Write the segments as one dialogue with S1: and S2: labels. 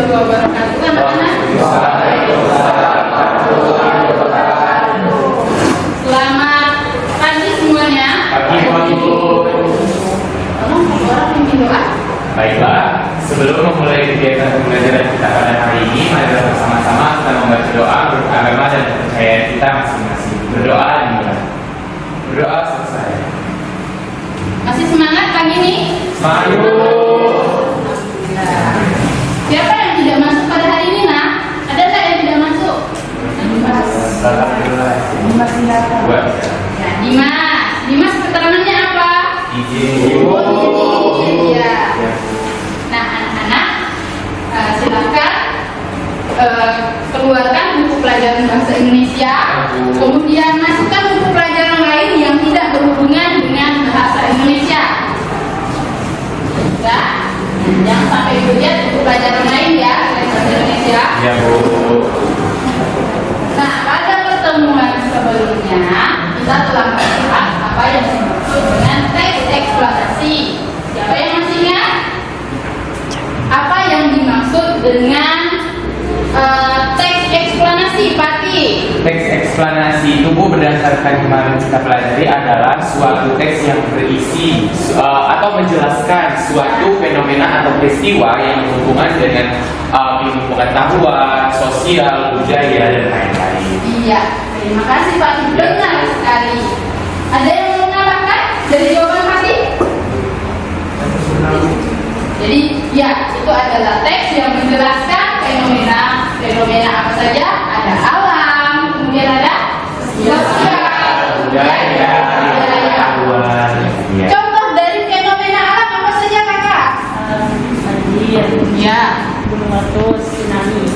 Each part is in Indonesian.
S1: warahmatullahi wabarakatuh. Anak-anak, selamat pagi semuanya. Tolong orang pimpin doa.
S2: Baiklah, sebelum memulai kegiatan pembelajaran kita pada hari ini, mari kita bersama-sama kita membaca doa beragama dan kepercayaan kita masing-masing. Berdoa dimulai. Berdoa selesai.
S1: Masih semangat pagi ini?
S2: Semangat.
S1: Siapa yang tidak masuk pada hari ini, nak? Ada nggak yang tidak masuk?
S2: Dimas.
S1: Ya, Dimas keterangannya apa?
S2: Izin.
S1: Iya. Nah, anak-anak, silakan keluarkan buku pelajaran bahasa Indonesia, kemudian masukkan buku pelajaran lain yang tidak berhubungan dengan bahasa Indonesia. Ya, jangan sampai lihat buku pelajaran lain ya, selain bahasa Indonesia.
S2: Ya, Bu.
S1: Nah, pada pertemuan sebelumnya kita telah membahas apa yang dimaksud dengan teks eksplanasi. Siapa yang masih ingat? Apa yang dimaksud dengan teks eksplanasi, Pati?
S2: Teks eksplanasi itu, Bu, berdasarkan kemarin kita pelajari adalah suatu teks yang berisi atau menjelaskan suatu fenomena atau peristiwa yang berhubungan dengan ilmu pengetahuan, sosial, budaya, dan lain-lain.
S1: Iya, terima kasih Pak. Benar sekali. Ada yang mau menambahkan dari jawaban Pati? Jadi, ya, itu adalah teks yang menjelaskan fenomena apa saja. Ada alam, kemudian ada sosial, budaya.
S2: Ya.
S1: Contoh dari fenomena alam apa saja, Kakak?
S3: Banjir,
S1: Ya.
S3: gunung meletus, tsunami.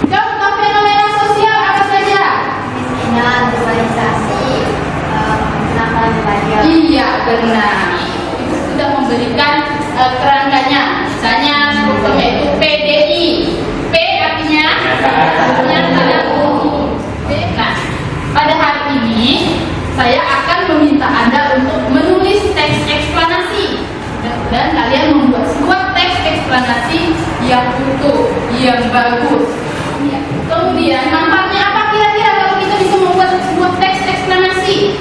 S1: Contoh fenomena sosial apa saja?
S3: Kemiskinan, globalisasi, kenakalan remaja.
S1: Iya, benar. Itu sudah memberikan kerangkanya. Misalnya strukturnya itu PDI. P artinya pernyataan umum. Nah, pada hari ini saya akan meminta Anda untuk menulis teks eksplanasi. Dan kalian membuat sebuah teks eksplanasi yang utuh, yang bagus. Ya. Kemudian manfaatnya apa kira-kira kalau kita bisa membuat sebuah teks eksplanasi?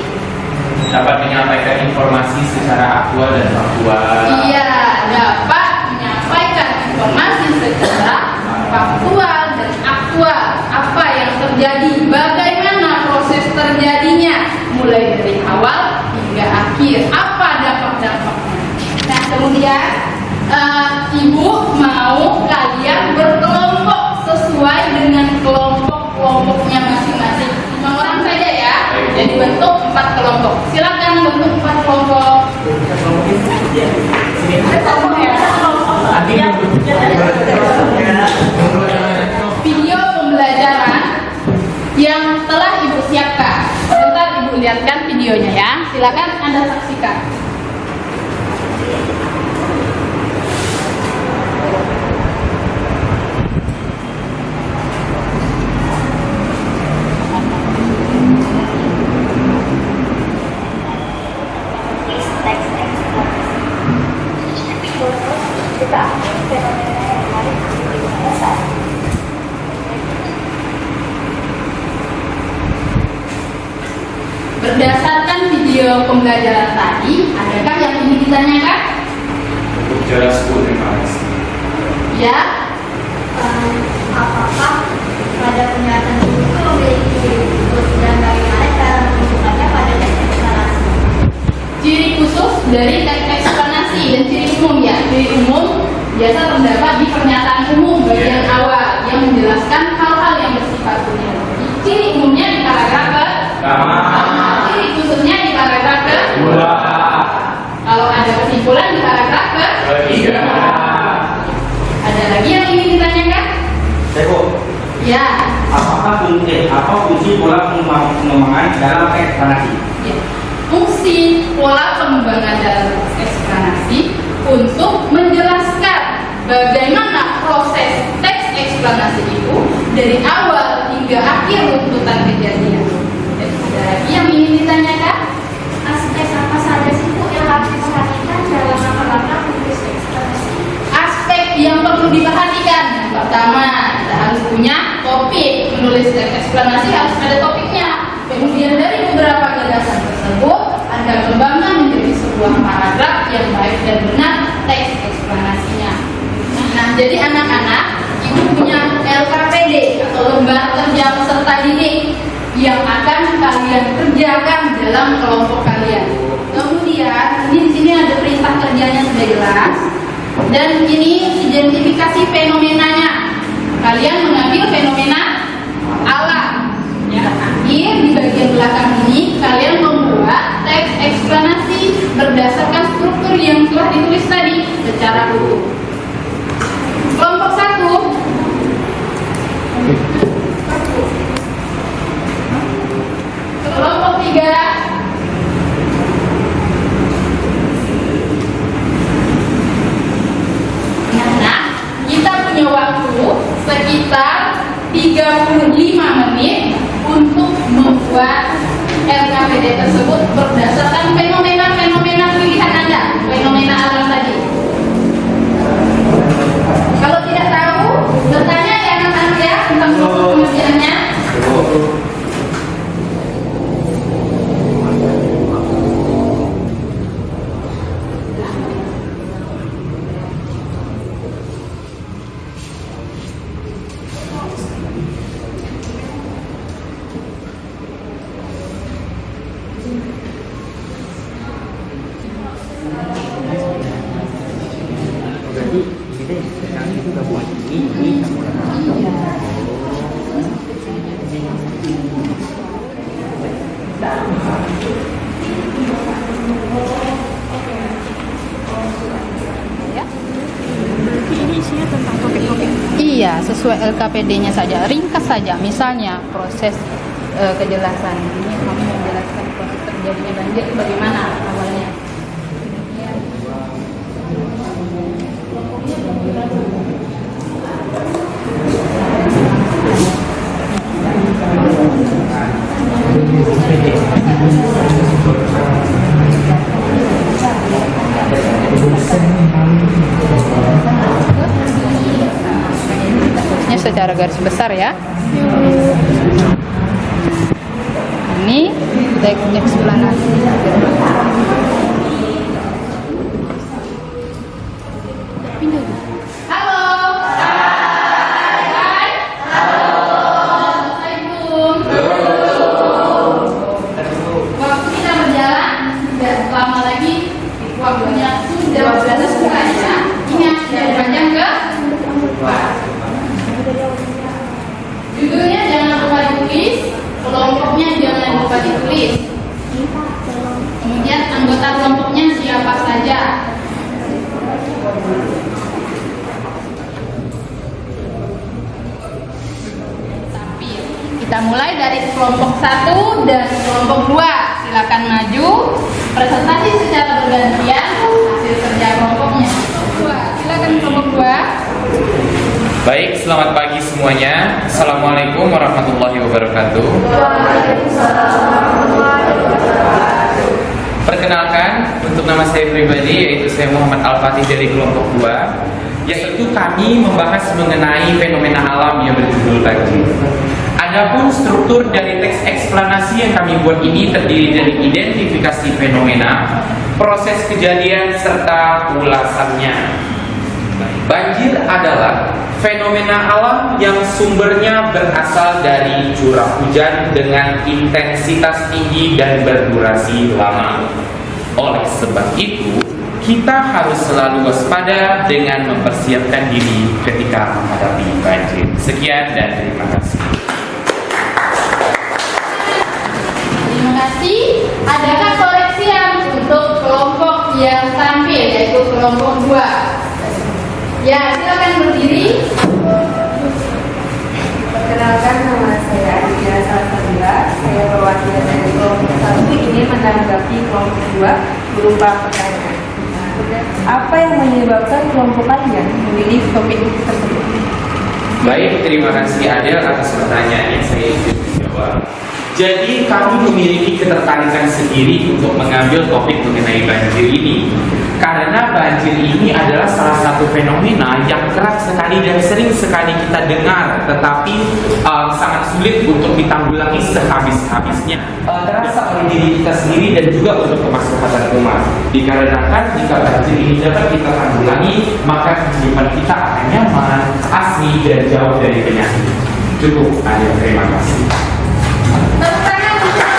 S2: Dapat menyampaikan informasi secara aktual dan faktual.
S1: Iya, dapat menyampaikan informasi secara faktual dan aktual. Apa yang terjadi, bagaimana proses terjadinya, mulai dari awal hingga akhir. Apa dampak-dampaknya? Nah, kemudian Ibu mau kalian berkelompok sesuai dengan kelompok-kelompoknya masing-masing. 5 orang saja ya. Jadi bentuk 4 kelompok. Silakan bentuk 4 kelompok. Video pembelajaran yang telah Ibu siapkan. Sebentar Ibu lihatkan videonya ya. Silakan Anda saksikan. Berdasarkan video pembelajaran tadi, adakah yang ingin ditanyakan?
S2: Cukup jelas, Bu, terima kasih.
S1: Ya,
S3: Apakah pada pernyataan itu memiliki khusus dan bagaimana cara menunjukkannya pada teks eksplanasi?
S1: ciri khusus dari teks eksplanasi dan ciri umum ya. Ciri umum biasa terdapat di pernyataan umum bagian awal yang menjelaskan hal-hal yang bersifat umum. Ciri umumnya di paragraf pertama, ciri khususnya di paragraf kedua. Kalau ada kesimpulan di paragraf ketiga. Ada lagi yang ingin ditanyakan?
S4: Bu,
S1: Ya.
S4: apa fungsi pola pengembangan dalam eksplanasi?
S1: Ya. Fungsi pola pengembangan dalam eksplanasi untuk menjelaskan bagaimana proses teks eksplanasi itu dari awal hingga akhir runtutan kejadian. Dan ada lagi yang ingin ditanyakan?
S3: Aspek apa saja sih Bu yang harus diperhatikan dalam langkah-langkah menulis teks eksplanasi?
S1: Aspek yang perlu diperhatikan, Pak pertama kita harus punya topik, menulis teks eksplanasi harus ada topiknya. Kemudian dari beberapa gagasan tersebut Anda kembangkan menjadi sebuah paragraf yang baik dan benar teks eksplanasinya. Nah, jadi anak-anak, Ibu punya LKPD atau lembar kerja peserta didik yang akan kalian kerjakan dalam kelompok kalian. Kemudian ini di sini ada perintah kerjanya sudah jelas, dan ini identifikasi fenomenanya. Kalian mengambil fenomena alam. Ya, akhir di bagian belakang ini kalian membuat teks eksplanasi berdasarkan struktur yang telah ditulis tadi secara utuh. Kelompok 1. Kelompok 3. Nah, kita punya waktu sekitar 35 menit untuk membuat LKPD tersebut berdasarkan fenomena-fenomena pilihan Anda, fenomena alam tadi. Kalau tidak tahu, bertanya ya anak-anak ya tentang pengerjaannya. Iya, sesuai LKPD-nya saja, ringkas saja. Misalnya proses kejelasan. Ini kamu menjelaskan proses terjadinya banjir itu bagaimana awalnya. Secara garis besar ya. Ini teks eksplanasi. Halo. Hai. Halo. Assalamualaikum. Waktu kita berjalan tidak lama lagi, waktunya sudah berada ya. Ingat dari panjang ke judulnya jangan lupa ditulis, kelompoknya jangan lupa ditulis. Kemudian anggota kelompoknya siapa saja. Tapi kita mulai dari kelompok 1 dan kelompok 2. Silakan maju, presentasi secara bergantian hasil kerja kelompoknya. Silakan kelompok 2.
S2: Baik, selamat pagi semuanya. Assalamualaikum warahmatullahi wabarakatuh. Perkenalkan, untuk nama saya pribadi yaitu saya Muhammad Al-Fatih dari kelompok 2. Yaitu kami membahas mengenai fenomena alam yang berjudul banjir. Adapun struktur dari teks eksplanasi yang kami buat ini terdiri dari identifikasi fenomena, proses kejadian serta ulasannya. Banjir adalah fenomena alam yang sumbernya berasal dari curah hujan dengan intensitas tinggi dan berdurasi lama. Oleh sebab itu, kita harus selalu waspada dengan mempersiapkan diri ketika menghadapi banjir. Sekian dan terima kasih.
S1: Terima kasih. Adakah koreksian untuk kelompok yang tampil, yaitu kelompok 2? Ya, silakan berdiri.
S5: Perkenalkan, nama saya Aditya Salsabila. Saya perwakilan dari kelompok 1 ini menanggapi kelompok 2 berupa pertanyaan. Apa yang menyebabkan kelompok kalian memilih topik tersebut?
S2: Baik, terima kasih Adel atas pertanyaannya. Saya izin menjawab. Jadi kami memiliki ketertarikan sendiri untuk mengambil topik mengenai banjir ini. Karena banjir ini adalah salah satu fenomena yang kerap sekali dan sering sekali kita dengar, tetapi sangat sulit untuk ditanggulangi sehabis-habisnya. Terasa oleh diri kita sendiri dan juga untuk kemaslahatan umat. Dikarenakan jika banjir ini dapat kita tanggulangi, maka kehidupan kita akan nyaman, asri dan jauh dari penyakit. Cukup, ayo, terima kasih.
S1: Tepuk tangan untuk.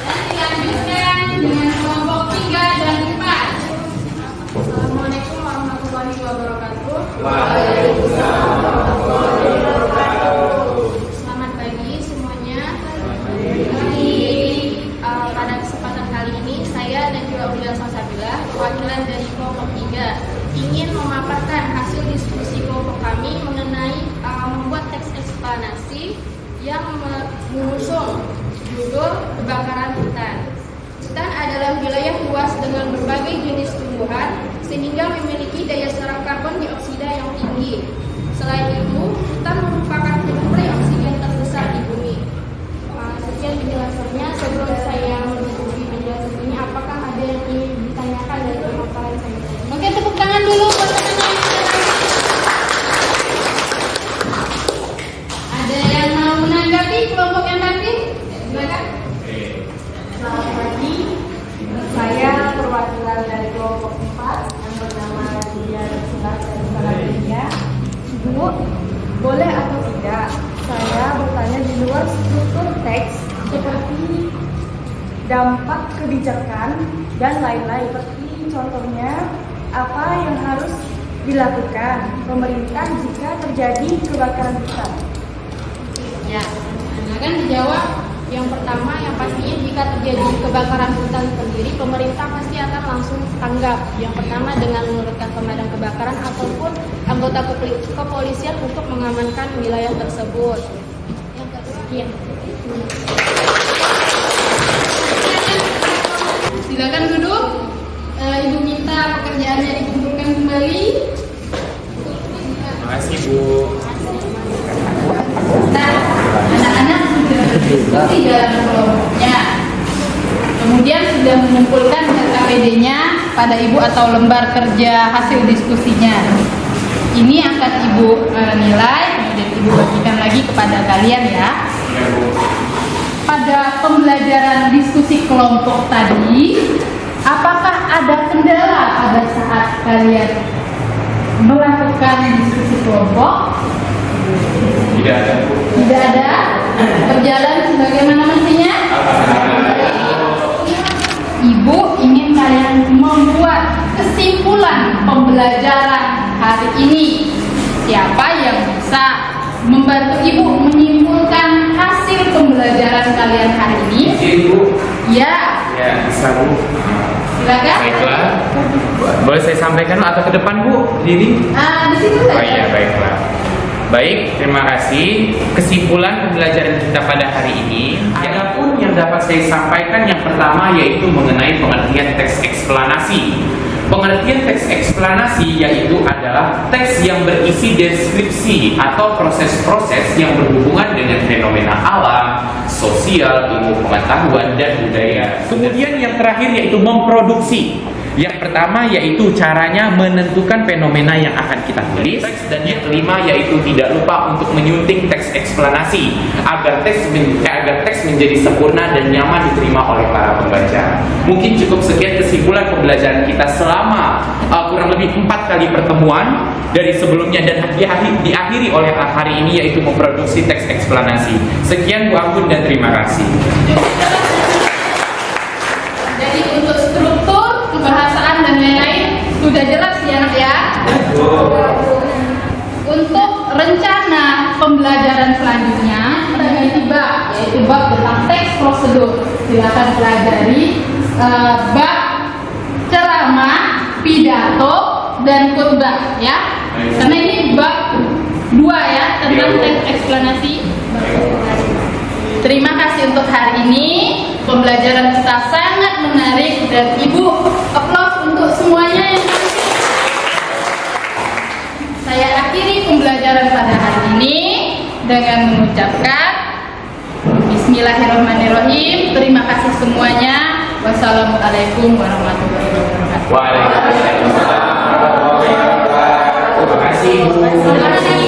S1: Dan dilanjutkan dengan kelompok 3 dan 4.
S3: Assalamualaikum warahmatullahi wabarakatuh. Selamat pagi semuanya. Pada kesempatan kali ini saya dan juga Ulia Salsabila, perwakilan dari kelompok 3, ingin memaparkan hasil diskusi kelompok kami mengenai membuat teks eksplanasi yang mengusung judul kebakaran hutan. Hutan adalah wilayah luas dengan berbagai jenis tumbuhan sehingga memiliki daya serap karbon dioksida yang tinggi. Selain itu, hutan merupakan penyuplai oksigen terbesar di bumi. Sekian penjelasannya. Sebelum saya menutupi penjelasan ini, apakah ada yang ingin ditanyakan dari pemaparan saya?
S1: Oke, tepuk tangan dulu buat teman-teman. Ada yang mau menanggapi kelompok yang tadi? Silakan.
S5: Selamat pagi, saya perwakilan dari kelompok 4 yang bernama Julia Selas dan Salatiga. Bu, boleh atau tidak saya bertanya di luar struktur teks seperti dampak kebijakan dan lain-lain, seperti contohnya apa yang harus dilakukan pemerintah jika terjadi kebakaran hutan?
S3: Ya, akan dijawab. Yang pertama, yang pastinya jika terjadi kebakaran hutan sendiri, pemerintah pasti akan langsung tanggap. Yang pertama dengan menurunkan pemadam kebakaran ataupun anggota kepolisian untuk mengamankan wilayah tersebut. Yang kedua, sekian.
S1: Silakan duduk. Ibu minta pekerjaannya dikumpulkan kembali.
S2: Terima kasih, Bu.
S1: Nah, anak-anak sudah berdiskusi dalam kelompoknya. Kemudian sudah mengumpulkan KPD-nya pada Ibu atau lembar kerja hasil diskusinya. Ini akan Ibu nilai, kemudian Ibu bagikan lagi kepada kalian ya. Pada pembelajaran diskusi kelompok tadi, apakah ada kendala pada saat kalian melakukan diskusi kelompok?
S2: Tidak ada, Bu.
S1: Tidak ada. Berjalan sebagaimana mestinya. Ibu ingin kalian membuat kesimpulan pembelajaran hari ini. Siapa yang bisa membantu Ibu menyimpulkan hasil pembelajaran kalian hari ini?
S2: Ibu.
S1: Ya.
S2: Ya, bisa, Bu.
S1: Silakan.
S2: Baiklah. Boleh saya sampaikan atau ke depan, Bu? Diri?
S1: Di situ
S2: Oh
S1: saja.
S2: iya, baiklah. Baik, terima kasih. Kesimpulan pembelajaran kita pada hari ini, adapun yang dapat saya sampaikan yang pertama yaitu mengenai pengertian teks eksplanasi. Pengertian teks eksplanasi yaitu adalah teks yang berisi deskripsi atau proses-proses yang berhubungan dengan fenomena alam, sosial, ilmu pengetahuan, dan budaya. Kemudian yang terakhir yaitu memproduksi. Yang pertama yaitu caranya menentukan fenomena yang akan kita tulis, dan yang kelima yaitu tidak lupa untuk menyunting teks eksplanasi agar teks menjadi sempurna dan nyaman diterima oleh para pembaca. Mungkin cukup sekian kesimpulan pembelajaran kita selama kurang lebih 4 kali pertemuan dari sebelumnya dan diakhiri oleh hari ini yaitu memproduksi teks eksplanasi. Sekian Bu Anggun dan terima kasih.
S1: Jadi untuk struktur, kebahasaan dan lain-lain sudah jelas ya anak ya. Untuk rencana pembelajaran selanjutnya berganti bab, yaitu bab tentang teks prosedur. Silakan pelajari bab ceramah, pidato, dan khutbah ya. Karena ini bab 2 ya tentang teks eksplanasi. Terima kasih untuk hari ini. Pembelajaran kita sangat menarik dan Ibu applause untuk semuanya yang saya akhiri pembelajaran pada hari ini dengan dengan mengucapkan Bismillahirrahmanirrahim. Terima kasih semuanya. Wassalamualaikum warahmatullahi wabarakatuh.
S2: Waalaikumsalam warahmatullahi wabarakatuh. Terima kasih, Bu.